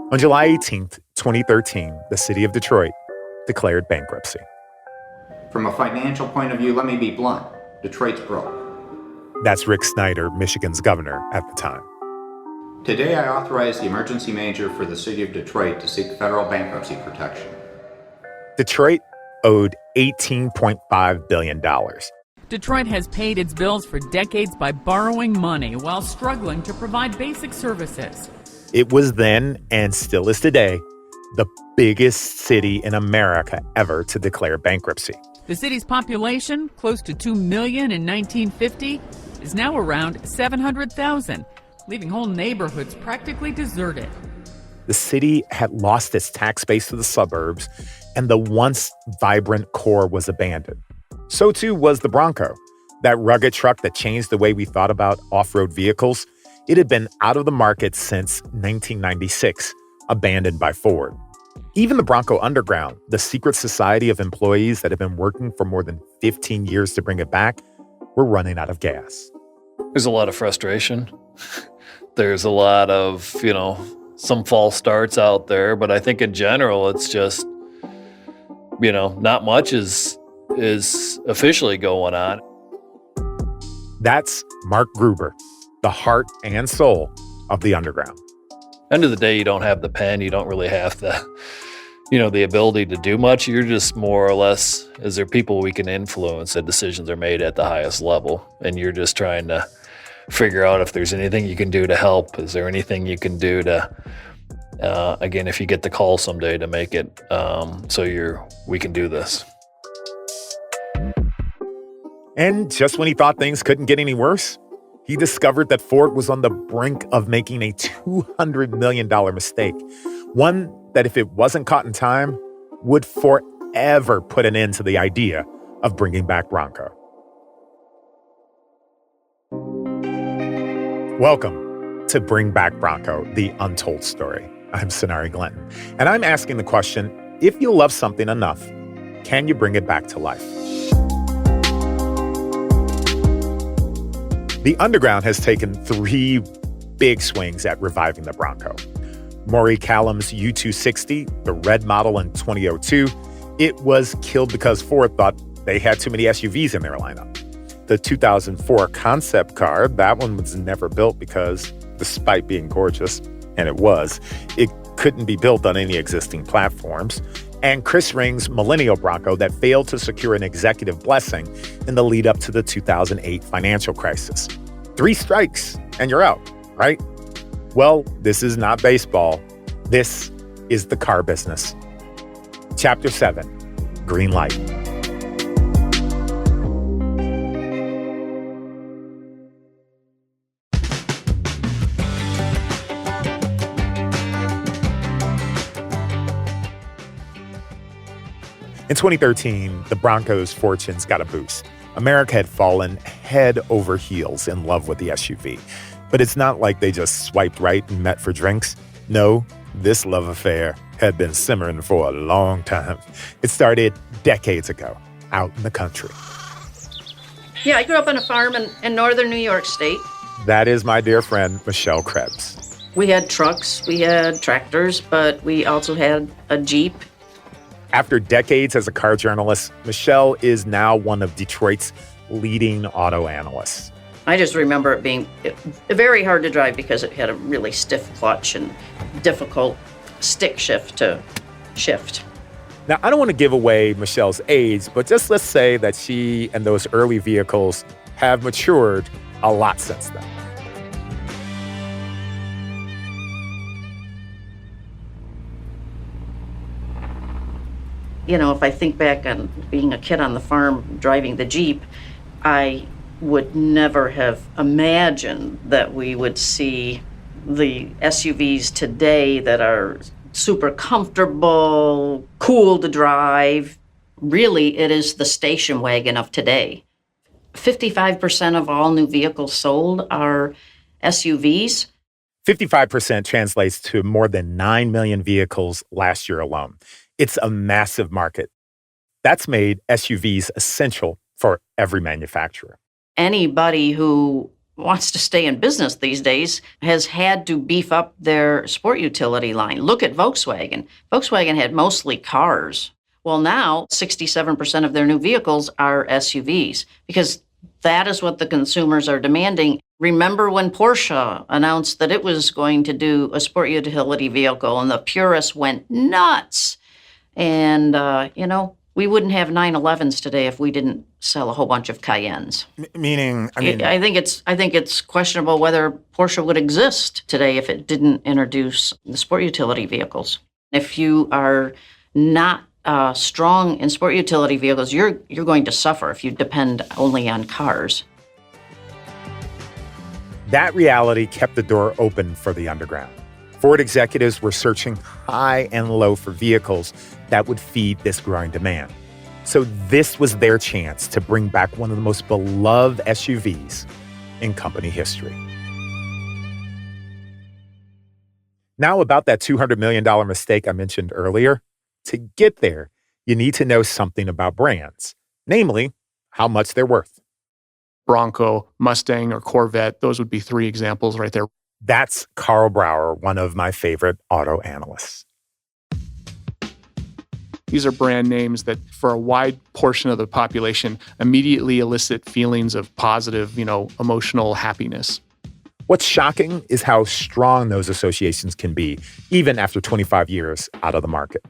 On July 18th, 2013, the city of Detroit declared bankruptcy. From a financial point of view, let me be blunt. Detroit's broke. That's Rick Snyder, Michigan's governor at the time. Today, I authorize the emergency manager for the city of Detroit to seek federal bankruptcy protection. Detroit owed $18.5 billion. Detroit has paid its bills for decades by borrowing money while struggling to provide basic services. It was then, and still is today, the biggest city in America ever to declare bankruptcy. The city's population, close to 2 million in 1950, is now around 700,000, leaving whole neighborhoods practically deserted. The city had lost its tax base to the suburbs, and the once vibrant core was abandoned. So too was the Bronco, that rugged truck that changed the way we thought about off-road vehicles. It had been out of the market since 1996, abandoned by Ford. Even the Bronco Underground, the secret society of employees that had been working for more than 15 years to bring it back, were running out of gas. There's a lot of frustration. There's a lot of, some false starts out there, but I think in general, it's just, not much is officially going on. That's Mark Gruber, the heart and soul of the Underground. End of the day, you don't have the pen. You don't really have the ability to do much. You're just more or less, is there people we can influence that decisions are made at the highest level? And you're just trying to figure out if there's anything you can do to help. Is there anything you can do to, again, if you get the call someday, to make it we can do this. And just when he thought things couldn't get any worse, he discovered that Ford was on the brink of making a $200 million mistake. One that, if it wasn't caught in time, would forever put an end to the idea of bringing back Bronco. Welcome to Bring Back Bronco, the untold story. I'm Sonari Glinton, and I'm asking the question, if you love something enough, can you bring it back to life? The Underground has taken 3 big swings at reviving the Bronco. Maury Callum's U260, the red model in 2002, it was killed because Ford thought they had too many SUVs in their lineup. The 2004 concept car, that one was never built because, despite being gorgeous, and it was, it couldn't be built on any existing platforms. And Chris Ring's Millennial Bronco that failed to secure an executive blessing in the lead up to the 2008 financial crisis. 3 strikes and you're out, right? Well, this is not baseball. This is the car business. Chapter 7, Green Light. In 2013, the Bronco's fortunes got a boost. America had fallen head over heels in love with the SUV. But it's not like they just swiped right and met for drinks. No, this love affair had been simmering for a long time. It started decades ago, out in the country. Yeah, I grew up on a farm in northern New York State. That is my dear friend, Michelle Krebs. We had trucks, we had tractors, but we also had a Jeep. After decades as a car journalist, Michelle is now one of Detroit's leading auto analysts. I just remember it being very hard to drive because it had a really stiff clutch and difficult stick shift to shift. Now, I don't want to give away Michelle's age, but just let's say that she and those early vehicles have matured a lot since then. If I think back on being a kid on the farm driving the Jeep, I would never have imagined that we would see the SUVs today that are super comfortable, cool to drive. Really, it is the station wagon of today. 55% of all new vehicles sold are SUVs. 55% translates to more than 9 million vehicles last year alone. It's a massive market. That's made SUVs essential for every manufacturer. Anybody who wants to stay in business these days has had to beef up their sport utility line. Look at Volkswagen. Volkswagen had mostly cars. Well, now 67% of their new vehicles are SUVs because that is what the consumers are demanding. Remember when Porsche announced that it was going to do a sport utility vehicle and the purists went nuts? And, we wouldn't have 911s today if we didn't sell a whole bunch of Cayennes. I think it's questionable whether Porsche would exist today if it didn't introduce the sport utility vehicles. If you are not strong in sport utility vehicles, you're going to suffer if you depend only on cars. That reality kept the door open for the underground. Ford executives were searching high and low for vehicles that would feed this growing demand. So this was their chance to bring back one of the most beloved SUVs in company history. Now about that $200 million mistake I mentioned earlier. To get there, you need to know something about brands, namely how much they're worth. Bronco, Mustang, or Corvette, those would be three examples right there. That's Carl Brauer, one of my favorite auto analysts. These are brand names that, for a wide portion of the population, immediately elicit feelings of positive, emotional happiness. What's shocking is how strong those associations can be, even after 25 years out of the market.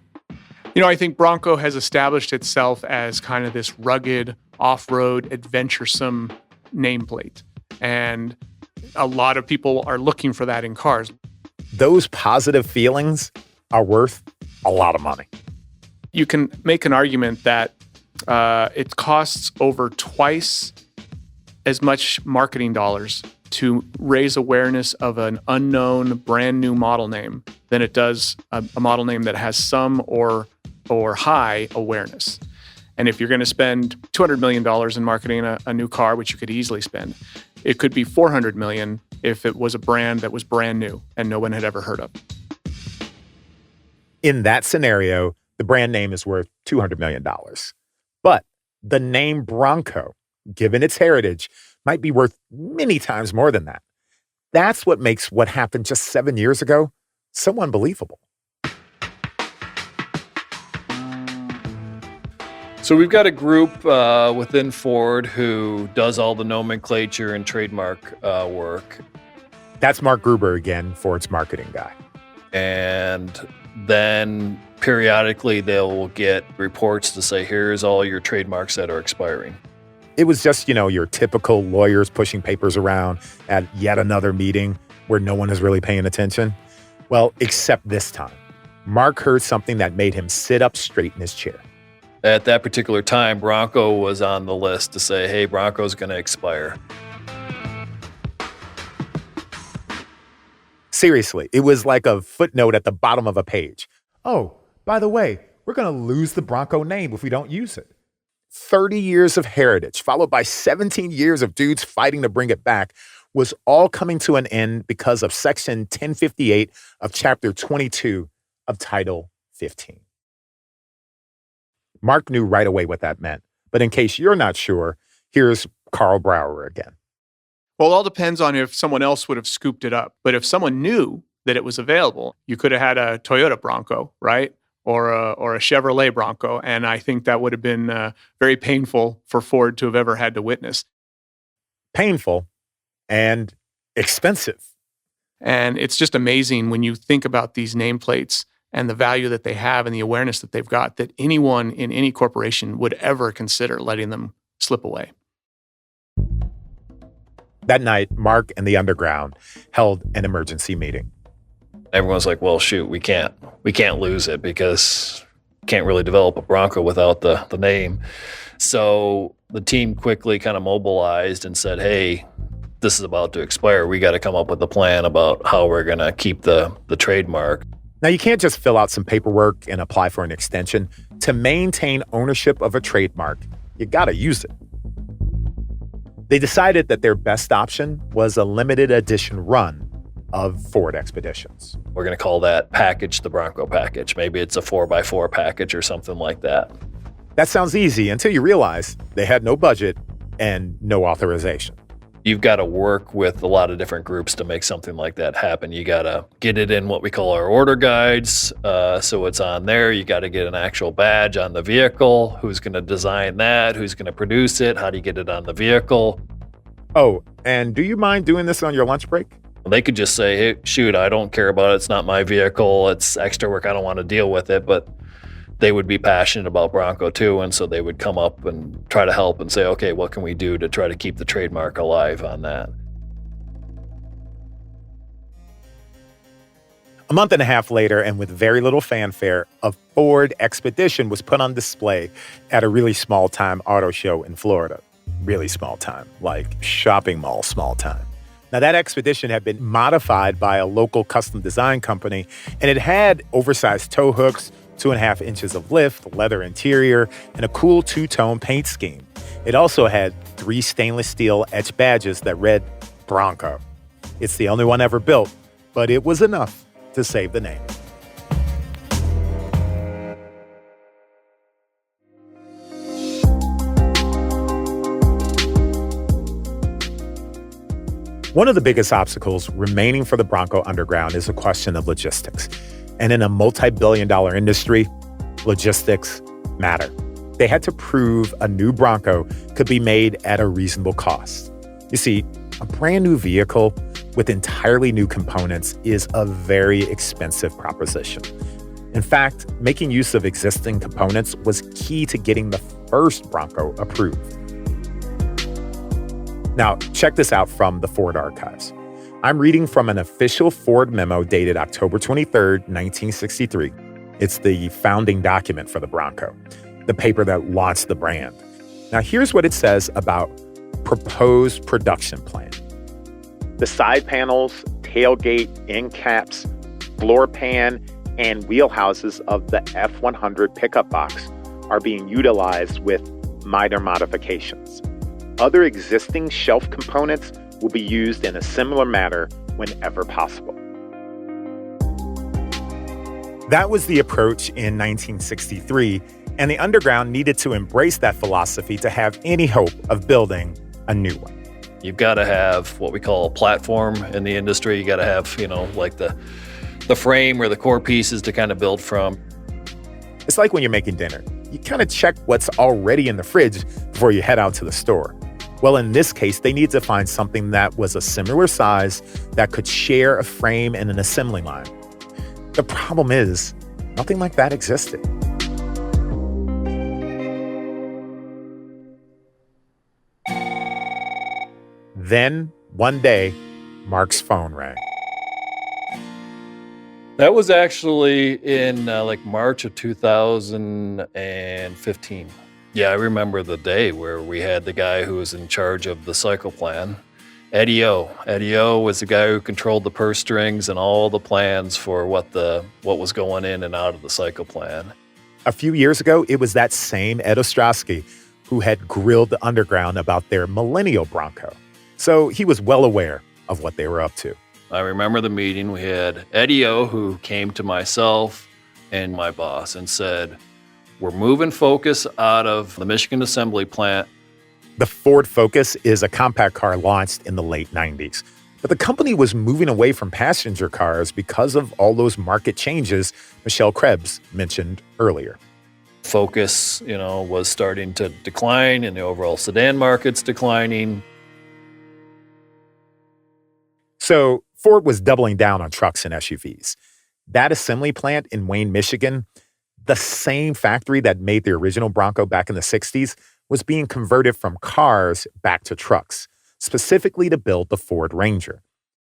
I think Bronco has established itself as kind of this rugged, off-road, adventuresome nameplate. And a lot of people are looking for that in cars. Those positive feelings are worth a lot of money. You can make an argument that it costs over twice as much marketing dollars to raise awareness of an unknown, brand new model name than it does a model name that has some or high awareness. And if you're going to spend $200 million in marketing a new car, which you could easily spend, it could be $400 million if it was a brand that was brand new and no one had ever heard of. In that scenario, the brand name is worth $200 million. But the name Bronco, given its heritage, might be worth many times more than that. That's what makes what happened just 7 years ago so unbelievable. So we've got a group within Ford who does all the nomenclature and trademark work. That's Mark Gruber again, Ford's marketing guy. And then periodically they'll get reports to say, here's all your trademarks that are expiring. It was just, your typical lawyers pushing papers around at yet another meeting where no one is really paying attention. Well, except this time. Mark heard something that made him sit up straight in his chair. At that particular time, Bronco was on the list to say, hey, Bronco's going to expire. Seriously, it was like a footnote at the bottom of a page. Oh, by the way, we're going to lose the Bronco name if we don't use it. 30 years of heritage, followed by 17 years of dudes fighting to bring it back, was all coming to an end because of Section 1058 of Chapter 22 of Title 15. Mark knew right away what that meant, but in case you're not sure, here's Carl Brauer again. Well, it all depends on if someone else would have scooped it up. But if someone knew that it was available, you could have had a Toyota Bronco, right? Or a Chevrolet Bronco. And I think that would have been very painful for Ford to have ever had to witness. Painful and expensive. And it's just amazing when you think about these nameplates and the value that they have and the awareness that they've got, that anyone in any corporation would ever consider letting them slip away. That night, Mark and the Underground held an emergency meeting. Everyone's like, well, shoot, we can't lose it because we can't really develop a Bronco without the name. So the team quickly kind of mobilized and said, hey, this is about to expire. We got to come up with a plan about how we're going to keep the trademark. Now, you can't just fill out some paperwork and apply for an extension. To maintain ownership of a trademark, you got to use it. They decided that their best option was a limited edition run of Ford Expeditions. We're going to call that package the Bronco package. Maybe it's a 4x4 package or something like that. That sounds easy until you realize they had no budget and no authorization. You've got to work with a lot of different groups to make something like that happen. You got to get it in what we call our order guides. So it's on there. You got to get an actual badge on the vehicle. Who's going to design that? Who's going to produce it? How do you get it on the vehicle? Oh, and do you mind doing this on your lunch break? They could just say, hey, shoot, I don't care about it. It's not my vehicle. It's extra work. I don't want to deal with it. But they would be passionate about Bronco too. And so they would come up and try to help and say, okay, what can we do to try to keep the trademark alive on that? A month and a half later, and with very little fanfare, a Ford Expedition was put on display at a really small-time auto show in Florida. Really small time, like shopping mall small time. Now, that Expedition had been modified by a local custom design company, and it had oversized tow hooks, 2.5 inches of lift, leather interior, and a cool two-tone paint scheme. It also had 3 stainless steel etched badges that read Bronco. It's the only one ever built, but it was enough to save the name. One of the biggest obstacles remaining for the Bronco Underground is a question of logistics. And in a multi-billion-dollar industry, logistics matter. They had to prove a new Bronco could be made at a reasonable cost. You see, a brand new vehicle with entirely new components is a very expensive proposition. In fact, making use of existing components was key to getting the first Bronco approved. Now, check this out from the Ford archives. I'm reading from an official Ford memo dated October 23rd, 1963. It's the founding document for the Bronco, the paper that launched the brand. Now, here's what it says about proposed production plan. The side panels, tailgate, end caps, floor pan, and wheelhouses of the F100 pickup box are being utilized with minor modifications. Other existing shelf components will be used in a similar manner whenever possible. That was the approach in 1963, and the Underground needed to embrace that philosophy to have any hope of building a new one. You've got to have what we call a platform in the industry. You got to have, like the frame or the core pieces to kind of build from. It's like when you're making dinner. You kind of check what's already in the fridge before you head out to the store. Well, in this case, they needed to find something that was a similar size that could share a frame and an assembly line. The problem is, nothing like that existed. Then, one day, Mark's phone rang. That was actually in March of 2015. Yeah, I remember the day where we had the guy who was in charge of the cycle plan, Eddie O. Eddie O was the guy who controlled the purse strings and all the plans for what was going in and out of the cycle plan. A few years ago, it was that same Ed Ostrowski who had grilled the Underground about their Millennial Bronco. So he was well aware of what they were up to. I remember the meeting. We had Eddie O, who came to myself and my boss and said, we're moving Focus out of the Michigan assembly plant. The Ford Focus is a compact car launched in the late 90s. But the company was moving away from passenger cars because of all those market changes Michelle Krebs mentioned earlier. Focus, was starting to decline and the overall sedan market's declining. So Ford was doubling down on trucks and SUVs. That assembly plant in Wayne, Michigan, the same factory that made the original Bronco back in the 60s, was being converted from cars back to trucks, specifically to build the Ford Ranger.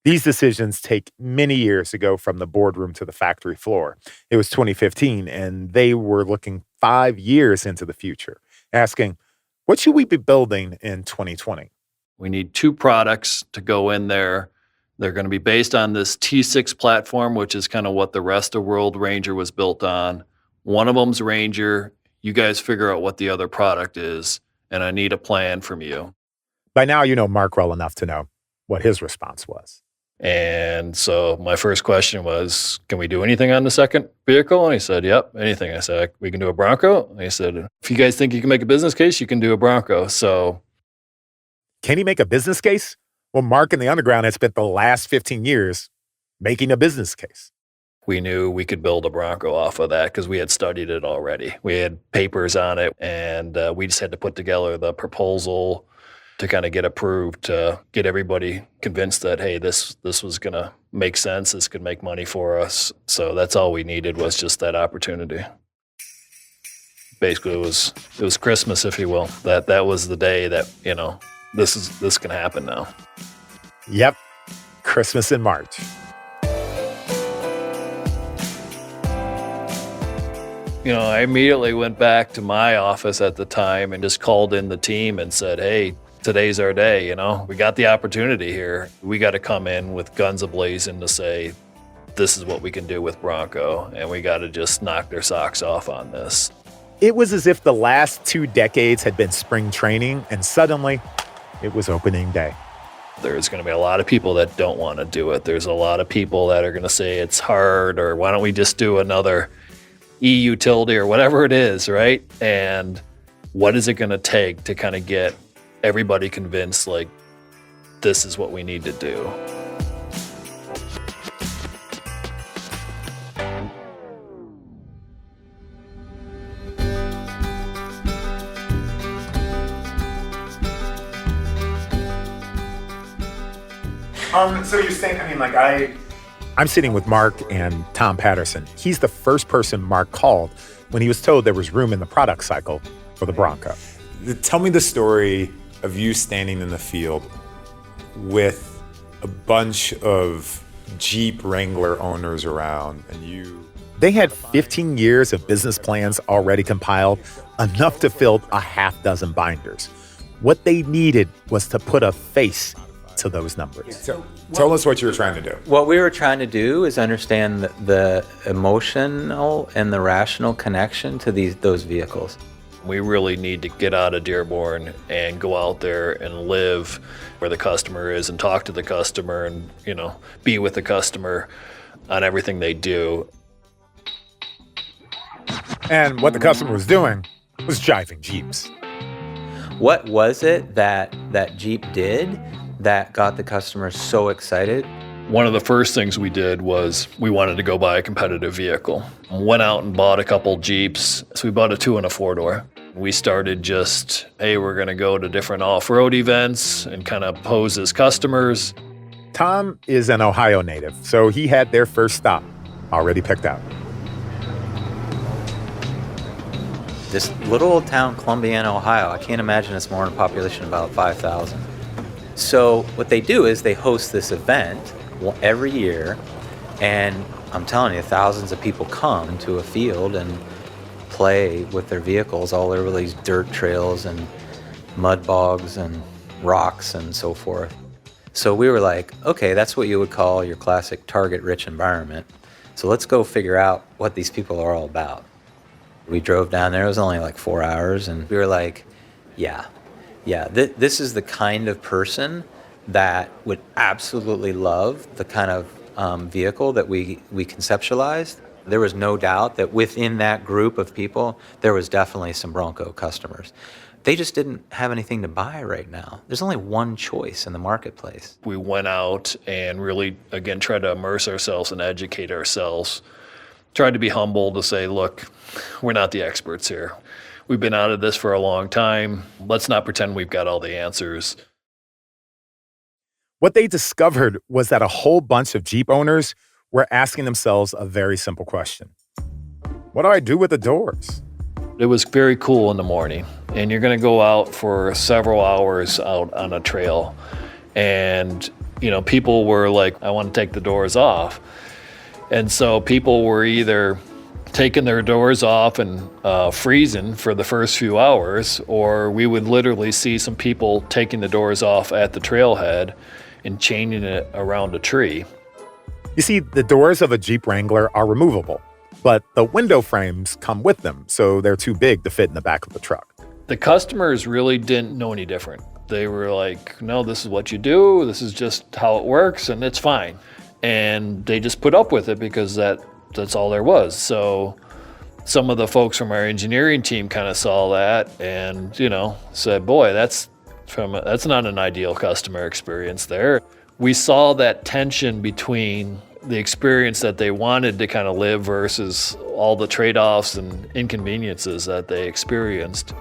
These decisions take many years to go from the boardroom to the factory floor. It was 2015, and they were looking 5 years into the future, asking, what should we be building in 2020? We need 2 products to go in there. They're going to be based on this T6 platform, which is kind of what the rest of world Ranger was built on. One of them's Ranger. You guys figure out what the other product is, and I need a plan from you. By now, you know Mark well enough to know what his response was. And so my first question was, can we do anything on the second vehicle? And he said, yep, anything. I said, we can do a Bronco. And he said, if you guys think you can make a business case, you can do a Bronco. So can he make a business case? Well, Mark and the Underground had spent the last 15 years making a business case. We knew we could build a Bronco off of that because we had studied it already. We had papers on it, and we just had to put together the proposal to kind of get approved, to get everybody convinced that, hey, this was going to make sense. This could make money for us. So that's all we needed, was just that opportunity. Basically, it was Christmas, if you will. That was the day that, this can happen now. Yep, Christmas in March. I immediately went back to my office at the time and just called in the team and said, hey, today's our day. We got the opportunity here. We got to come in with guns a-blazing to say, this is what we can do with Bronco, and we got to just knock their socks off on this. It was as if the last 2 decades had been spring training, and suddenly it was opening day. There's going to be a lot of people that don't want to do it. There's a lot of people that are going to say it's hard, or why don't we just do another e-utility or whatever it is, right? And what is it going to take to kind of get everybody convinced, like, this is what we need to do? So you're saying, I'm sitting with Mark and Tom Patterson. He's the first person Mark called when he was told there was room in the product cycle for the Bronco. Tell me the story of you standing in the field with a bunch of Jeep Wrangler owners around, and you... They had 15 years of business plans already compiled, enough to fill a half dozen binders. What they needed was to put a face to those numbers. Tell us what you were trying to do. What we were trying to do is understand the emotional and the rational connection to those vehicles. We really need to get out of Dearborn and go out there and live where the customer is and talk to the customer and, be with the customer on everything they do. And what the customer was doing was jiving Jeeps. What was it that Jeep did that got the customers so excited? One of the first things we did was we wanted to go buy a competitive vehicle. Went out and bought a couple Jeeps. So we bought a 2 and a 4-door. We started just, hey, we're going to go to different off-road events and kind of pose as customers. Tom is an Ohio native, so he had their first stop already picked out. This little old town, Columbiana, Ohio, I can't imagine it's more in a population of about 5,000. So what they do is they host this event every year, and I'm telling you, thousands of people come to a field and play with their vehicles all over these dirt trails and mud bogs and rocks and so forth. So we were like, okay, that's what you would call your classic target-rich environment. So let's go figure out what these people are all about. We drove down there. It was only like 4 hours, and we were like, this is the kind of person that would absolutely love the kind of vehicle that we conceptualized. There was no doubt that within that group of people, there was definitely some Bronco customers. They just didn't have anything to buy right now. There's only one choice in the marketplace. We went out and really, again, tried to immerse ourselves and educate ourselves. Tried to be humble to say, look, we're not the experts here. We've been out of this for a long time. Let's not pretend we've got all the answers. What they discovered was that a whole bunch of Jeep owners were asking themselves a very simple question. What do I do with the doors? It was very cool in the morning, and you're going to go out for several hours out on a trail. And, people were like, I want to take the doors off. And so people were either taking their doors off and freezing for the first few hours, or we would literally see some people taking the doors off at the trailhead and chaining it around a tree. You see, the doors of a Jeep Wrangler are removable, but the window frames come with them, so they're too big to fit in the back of the truck. The customers really didn't know any different. They were like, no, this is what you do. This is just how it works, and it's fine. And they just put up with it because that's all there was. So some of the folks from our engineering team kind of saw that and, said, boy, that's That's not an ideal customer experience there. We saw that tension between the experience that they wanted to kind of live versus all the trade-offs and inconveniences that they experienced.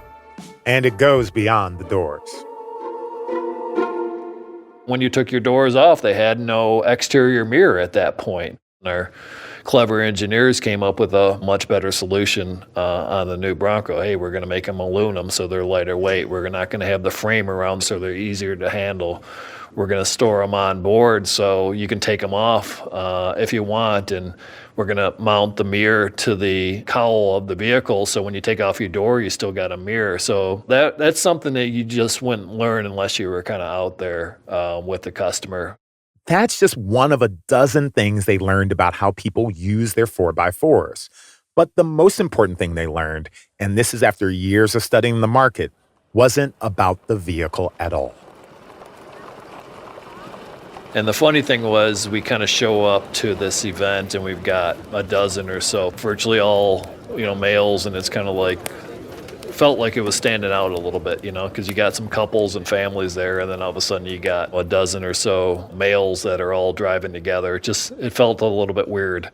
And it goes beyond the doors. When you took your doors off, they had no exterior mirror at that point. Our clever engineers came up with a much better solution on the new Bronco. Hey, we're going to make them aluminum so they're lighter weight. We're not going to have the frame around so they're easier to handle. We're going to store them on board so you can take them off if you want. And we're going to mount the mirror to the cowl of the vehicle so when you take off your door, you still got a mirror. So that's something that you just wouldn't learn unless you were kind of out there with the customer. That's just one of a dozen things they learned about how people use their 4x4s. But the most important thing they learned, and this is after years of studying the market, wasn't about the vehicle at all. And the funny thing was, we kind of show up to this event and we've got a dozen or so, virtually all, males, and it's kind of like, felt like it was standing out a little bit, because you got some couples and families there, and then all of a sudden you got a dozen or so males that are all driving together. It felt a little bit weird.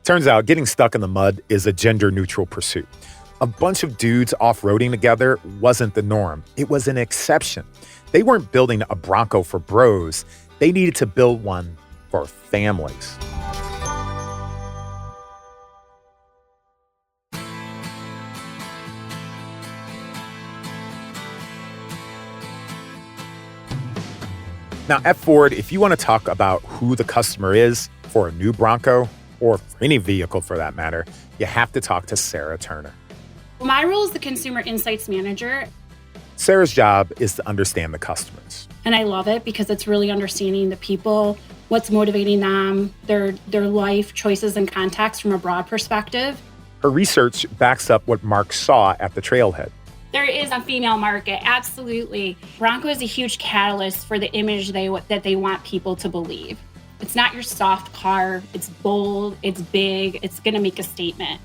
Turns out getting stuck in the mud is a gender-neutral pursuit. A bunch of dudes off-roading together wasn't the norm. It was an exception. They weren't building a Bronco for bros. They needed to build one for families. Now, at Ford, if you want to talk about who the customer is for a new Bronco, or for any vehicle for that matter, you have to talk to Sarah Turner. My role is the Consumer Insights Manager. Sarah's job is to understand the customers. And I love it because it's really understanding the people, what's motivating them, their life choices and context from a broad perspective. Her research backs up what Mark saw at the Trailhead. There is a female market, absolutely. Bronco is a huge catalyst for the image that they want people to believe. It's not your soft car, it's bold, it's big, it's gonna make a statement.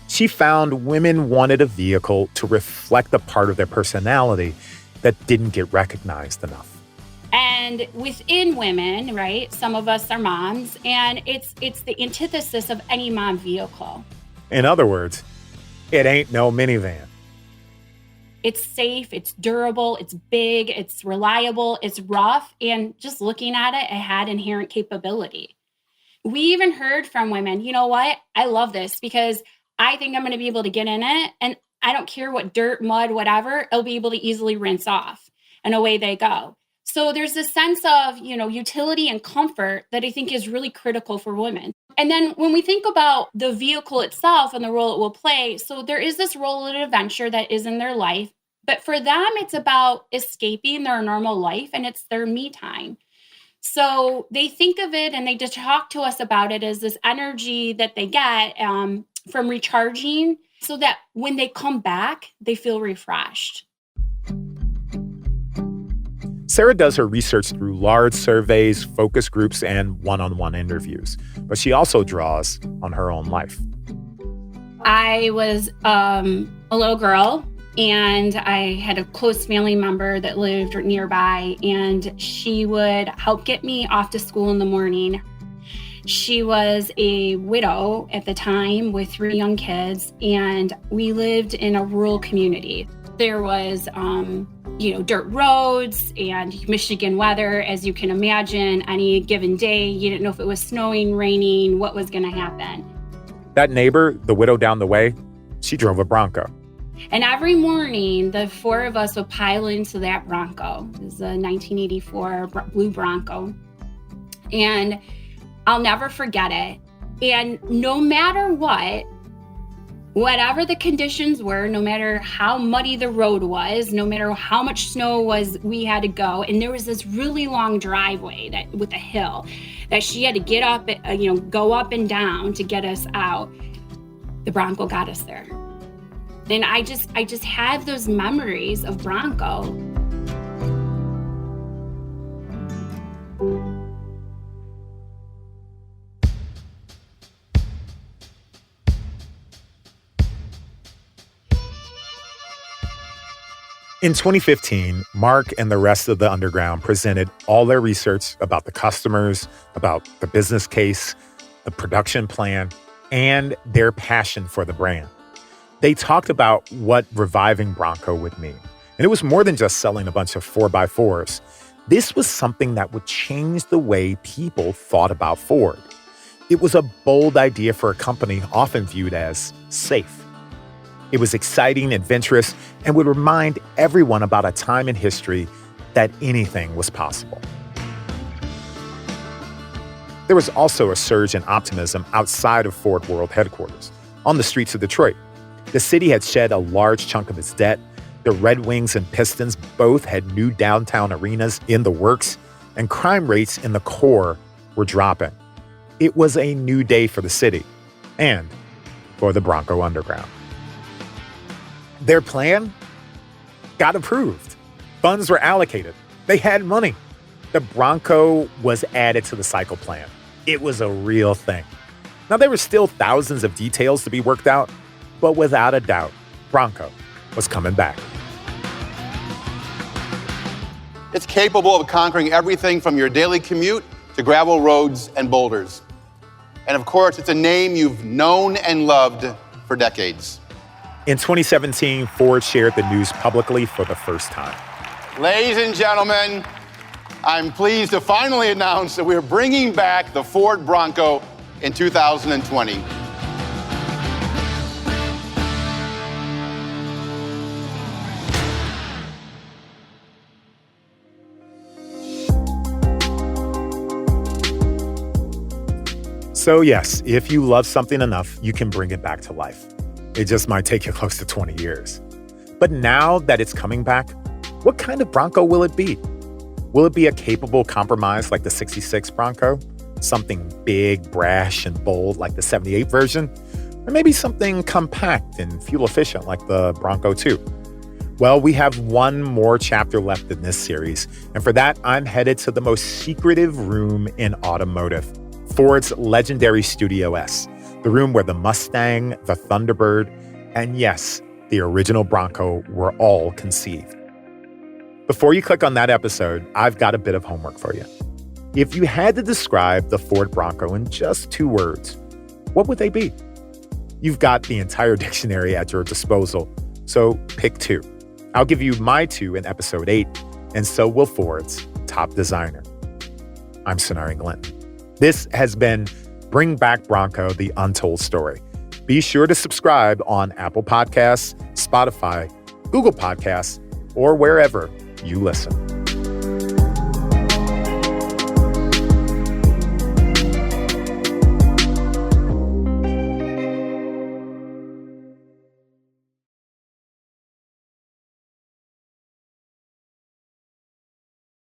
She found women wanted a vehicle to reflect a part of their personality that didn't get recognized enough. And within women, right, some of us are moms, and it's the antithesis of any mom vehicle. In other words, it ain't no minivan. It's safe, it's durable, it's big, it's reliable, it's rough, and just looking at it, it had inherent capability. We even heard from women, you know what, I love this because I think I'm going to be able to get in it, and I don't care what dirt, mud, whatever, it'll be able to easily rinse off, and away they go. So there's this sense of, utility and comfort that I think is really critical for women. And then when we think about the vehicle itself and the role it will play, so there is this role of adventure that is in their life, but for them, it's about escaping their normal life and it's their me time. So they think of it and they just talk to us about it as this energy that they get from recharging so that when they come back, they feel refreshed. Sarah does her research through large surveys, focus groups, and one-on-one interviews. But she also draws on her own life. I was a little girl, and I had a close family member that lived nearby, and she would help get me off to school in the morning. She was a widow at the time with 3 young kids, and we lived in a rural community. There was, dirt roads and Michigan weather, as you can imagine. Any given day, you didn't know if it was snowing, raining, what was going to happen. That neighbor, the widow down the way, she drove a Bronco. And every morning, the 4 of us would pile into that Bronco. It was a 1984 blue Bronco. And I'll never forget it. And no matter whatever the conditions were, no matter how muddy the road was, no matter how much snow we had to go, and there was this really long driveway with a hill that she had to get up, go up and down to get us out. The Bronco got us there. And I just have those memories of Bronco. In 2015, Mark and the rest of the Underground presented all their research about the customers, about the business case, the production plan, and their passion for the brand. They talked about what reviving Bronco would mean. And it was more than just selling a bunch of 4x4s. This was something that would change the way people thought about Ford. It was a bold idea for a company often viewed as safe. It was exciting, adventurous, and would remind everyone about a time in history that anything was possible. There was also a surge in optimism outside of Ford World headquarters, on the streets of Detroit. The city had shed a large chunk of its debt. The Red Wings and Pistons both had new downtown arenas in the works, and crime rates in the core were dropping. It was a new day for the city and for the Bronco Underground. Their plan got approved. Funds were allocated. They had money. The Bronco was added to the cycle plan. It was a real thing. Now, there were still thousands of details to be worked out, but without a doubt, Bronco was coming back. It's capable of conquering everything from your daily commute to gravel roads and boulders. And of course, it's a name you've known and loved for decades. In 2017, Ford shared the news publicly for the first time. Ladies and gentlemen, I'm pleased to finally announce that we're bringing back the Ford Bronco in 2020. So yes, if you love something enough, you can bring it back to life. It just might take you close to 20 years. But now that it's coming back, what kind of Bronco will it be? Will it be a capable compromise like the 66 Bronco? Something big, brash, and bold like the 78 version? Or maybe something compact and fuel efficient like the Bronco 2? Well, we have one more chapter left in this series, and for that, I'm headed to the most secretive room in automotive, Ford's legendary Studio S, the room where the Mustang, the Thunderbird, and yes, the original Bronco were all conceived. Before you click on that episode, I've got a bit of homework for you. If you had to describe the Ford Bronco in just 2 words, what would they be? You've got the entire dictionary at your disposal, so pick 2. I'll give you my 2 in episode 8, and so will Ford's top designer. I'm Sonari Glinton. This has been Bring Back Bronco, The Untold Story. Be sure to subscribe on Apple Podcasts, Spotify, Google Podcasts, or wherever you listen.